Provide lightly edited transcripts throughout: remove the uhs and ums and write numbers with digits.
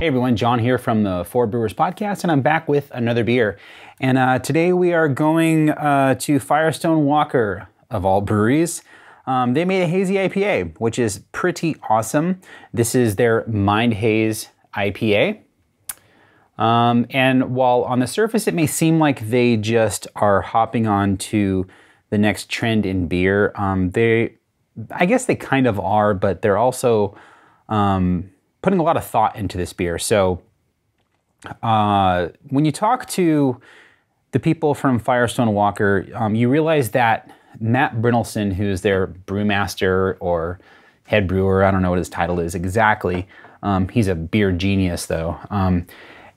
Hey everyone, John here from the Four Brewers podcast, and I'm back with another beer. And today we are going to Firestone Walker, of all breweries. They made a hazy IPA, which is pretty awesome. This is their Mind Haze IPA. And while on the surface it may seem like they just are hopping on to the next trend in beer, I guess they kind of are, but they're also putting a lot of thought into this beer. So when you talk to the people from Firestone Walker, you realize that Matt Brynildson, who's their brewmaster or head brewer, I don't know what his title is exactly, he's a beer genius though.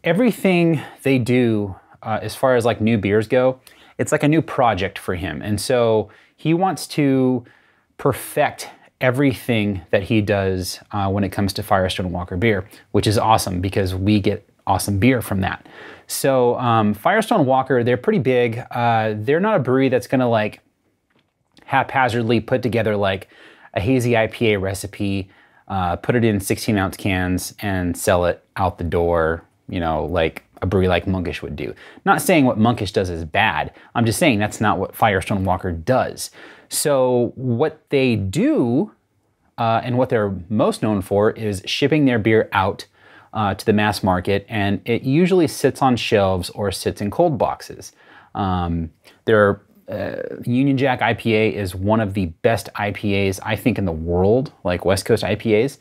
Everything they do as far as like new beers go, it's like a new project for him. And so he wants to perfect everything that he does when it comes to Firestone Walker beer, which is awesome because we get awesome beer from that. So Firestone Walker, they're pretty big. They're not a brewery that's gonna like haphazardly put together like a hazy IPA recipe, put it in 16-ounce cans and sell it out the door, you know, like a brewery like Monkish would do. Not saying what Monkish does is bad. I'm just saying that's not what Firestone Walker does. So what they do and what they're most known for is shipping their beer out to the mass market, and it usually sits on shelves or sits in cold boxes. Their Union Jack IPA is one of the best IPAs I think in the world, like West Coast IPAs.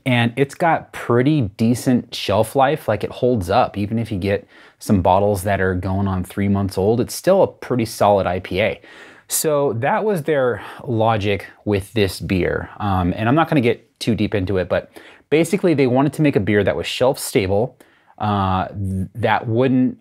And it's got pretty decent shelf life, like it holds up. Even if you get some bottles that are going on 3 months old, it's still a pretty solid IPA. So that was their logic with this beer. And I'm not gonna get too deep into it, but basically they wanted to make a beer that was shelf stable, that wouldn't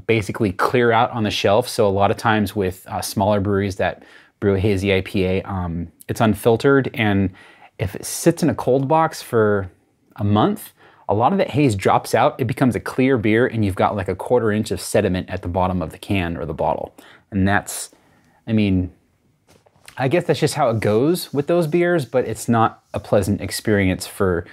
basically clear out on the shelf. So a lot of times with smaller breweries that brew a hazy IPA, it's unfiltered, and if it sits in a cold box for a month, a lot of that haze drops out, it becomes a clear beer, and you've got like a 1/4 inch of sediment at the bottom of the can or the bottle. And that's, I mean, I guess that's just how it goes with those beers, but it's not a pleasant experience for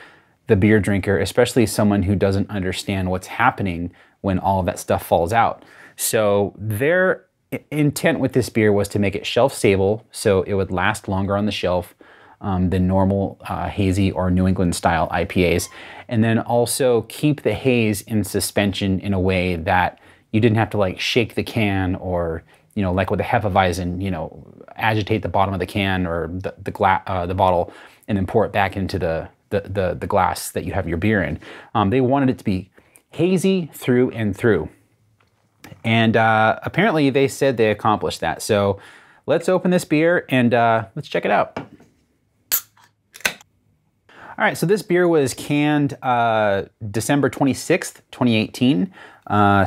the beer drinker, especially someone who doesn't understand what's happening when all of that stuff falls out. So their intent with this beer was to make it shelf stable, so it would last longer on the shelf than normal hazy or New England style IPAs, and then also keep the haze in suspension in a way that you didn't have to like shake the can or, you know, like with a Hefeweizen, you know, agitate the bottom of the can or the bottle and then pour it back into the glass that you have your beer in. They wanted it to be hazy through and through. And apparently they said they accomplished that. So let's open this beer and let's check it out. All right, so this beer was canned December 26th, 2018.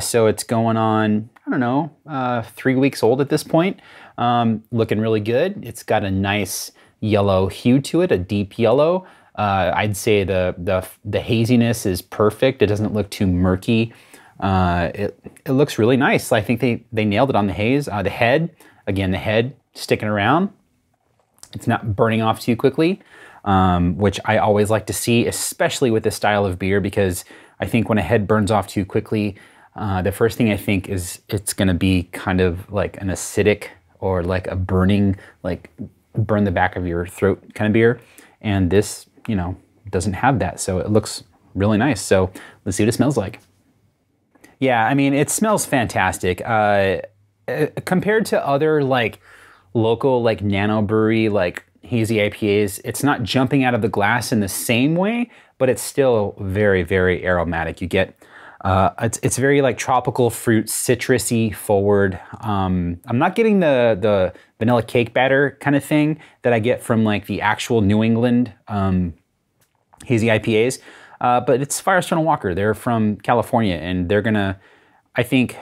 So it's going on, I don't know, 3 weeks old at this point. Looking really good. It's got a nice yellow hue to it, a deep yellow. I'd say the haziness is perfect. It doesn't look too murky. It looks really nice. I think they nailed it on the haze. The head, again, the head sticking around. It's not burning off too quickly. Which I always like to see, especially with this style of beer, because I think when a head burns off too quickly, the first thing I think is it's gonna be kind of like an acidic or like a burning, like burn the back of your throat kind of beer. And this, you know, doesn't have that. So it looks really nice. So let's see what it smells like. Yeah, I mean, it smells fantastic. Compared to other like local, like nano brewery, like hazy IPAs, it's not jumping out of the glass in the same way, but it's still very, very aromatic. You get, it's very like tropical fruit, citrusy forward. I'm not getting the vanilla cake batter kind of thing that I get from like the actual New England hazy IPAs, but it's Firestone Walker. They're from California, and they're gonna, I think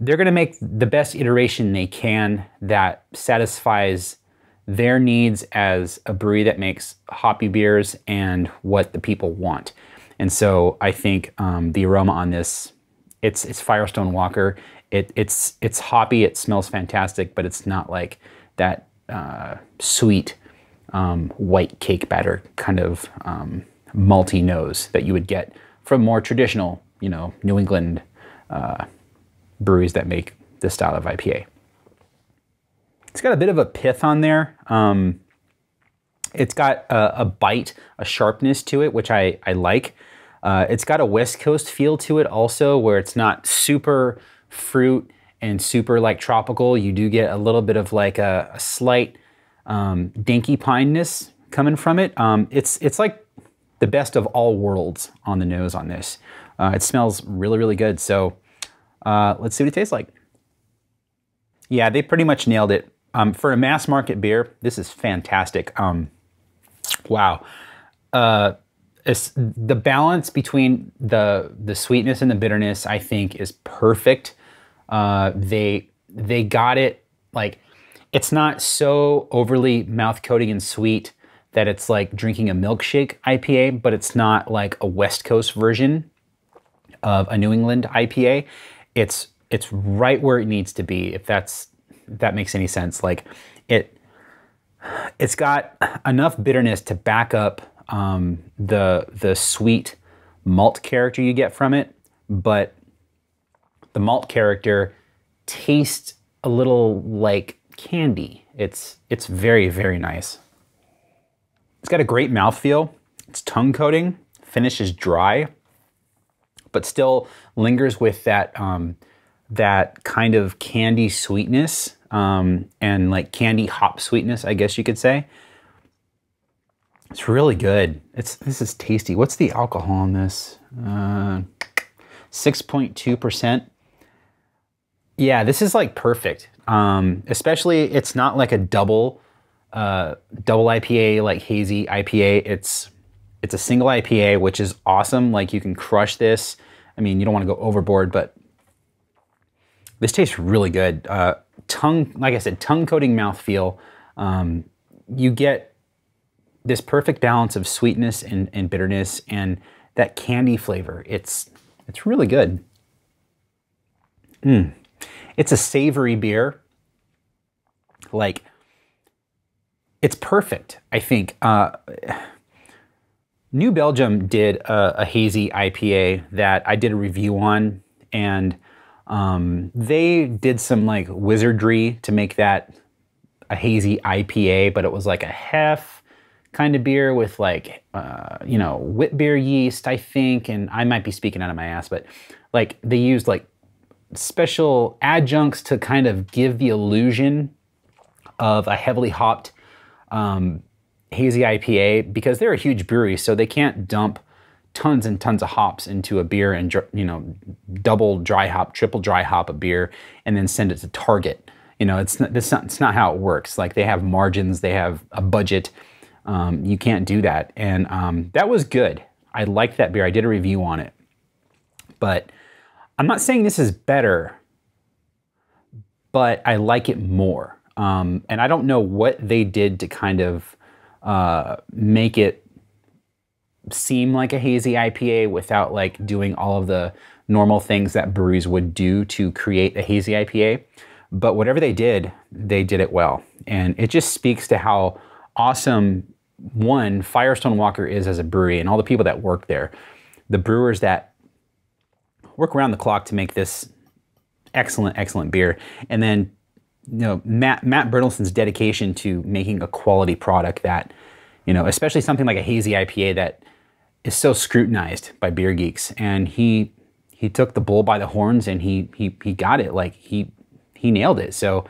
they're gonna make the best iteration they can that satisfies their needs as a brewery that makes hoppy beers and what the people want. And so I think the aroma on this, it's Firestone Walker. It's hoppy, it smells fantastic, but it's not like that sweet white cake batter kind of malty nose that you would get from more traditional, you know, New England breweries that make this style of IPA. It's got a bit of a pith on there. It's got a bite, a sharpness to it, which I like. It's got a West Coast feel to it also, where it's not super fruit and super like tropical. You do get a little bit of like a slight dinky pineness coming from it. It's like the best of all worlds on the nose on this. It smells really, really good. So let's see what it tastes like. Yeah, they pretty much nailed it. For a mass market beer, this is fantastic. Wow. The balance between the sweetness and the bitterness, I think, is perfect. They got it. Like, it's not so overly mouth coating and sweet that it's like drinking a milkshake IPA, but it's not like a West Coast version of a New England IPA. It's right where it needs to be, if that makes any sense. Like, it's got enough bitterness to back up the sweet malt character you get from it, but the malt character tastes a little like candy. It's very, very nice. It's got a great mouthfeel. It's tongue coating, finishes dry, but still lingers with that that kind of candy sweetness and like candy hop sweetness, I guess you could say. It's really good. This is tasty. What's the alcohol on this? 6.2%. Yeah, this is like perfect. Especially, it's not like a double IPA like hazy IPA. It's a single IPA, which is awesome. Like, you can crush this. I mean, you don't want to go overboard, but this tastes really good. Like I said, tongue coating mouthfeel. You get this perfect balance of sweetness and bitterness and that candy flavor. It's really good. It's a savory beer. Like, it's perfect, I think. New Belgium did a hazy IPA that I did a review on, and they did some like wizardry to make that a hazy IPA, but it was like a hef kind of beer with like, you know, wit beer yeast, I think, and I might be speaking out of my ass, but like they used like special adjuncts to kind of give the illusion of a heavily hopped hazy IPA, because they're a huge brewery, so they can't dump tons and tons of hops into a beer and, you know, double dry hop, triple dry hop a beer and then send it to Target. You know, it's not how it works. Like, they have margins, they have a budget. You can't do that. And that was good. I liked that beer. I did a review on it. But I'm not saying this is better, but I like it more. And I don't know what they did to kind of make it seem like a hazy IPA without like doing all of the normal things that breweries would do to create a hazy IPA. But whatever they did it well. And it just speaks to how awesome, one, Firestone Walker is as a brewery, and all the people that work there, the brewers that work around the clock to make this excellent, excellent beer. And then, you know, Matt Bertelson's dedication to making a quality product that, you know, especially something like a hazy IPA that is so scrutinized by beer geeks. And he took the bull by the horns, and he got it. Like, he nailed it. So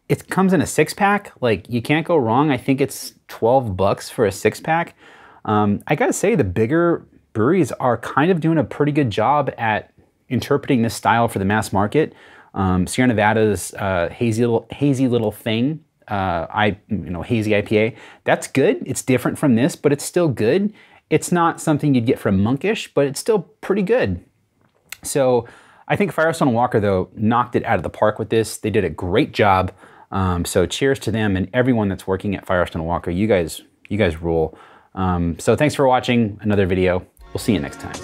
it comes in a 6-pack. Like, you can't go wrong. I think it's $12 for a 6-pack. I gotta say, the bigger breweries are kind of doing a pretty good job at interpreting this style for the mass market. Sierra Nevada's hazy little thing, hazy IPA, that's good. It's different from this, but it's still good. It's not something you'd get from Monkish, but it's still pretty good. So I think Firestone Walker, though, knocked it out of the park with this. They did a great job. So cheers to them and everyone that's working at Firestone Walker. You guys rule. So thanks for watching another video. We'll see you next time.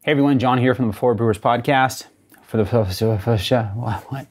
Hey everyone, John here from the Before Brewers podcast. for the first shot. What?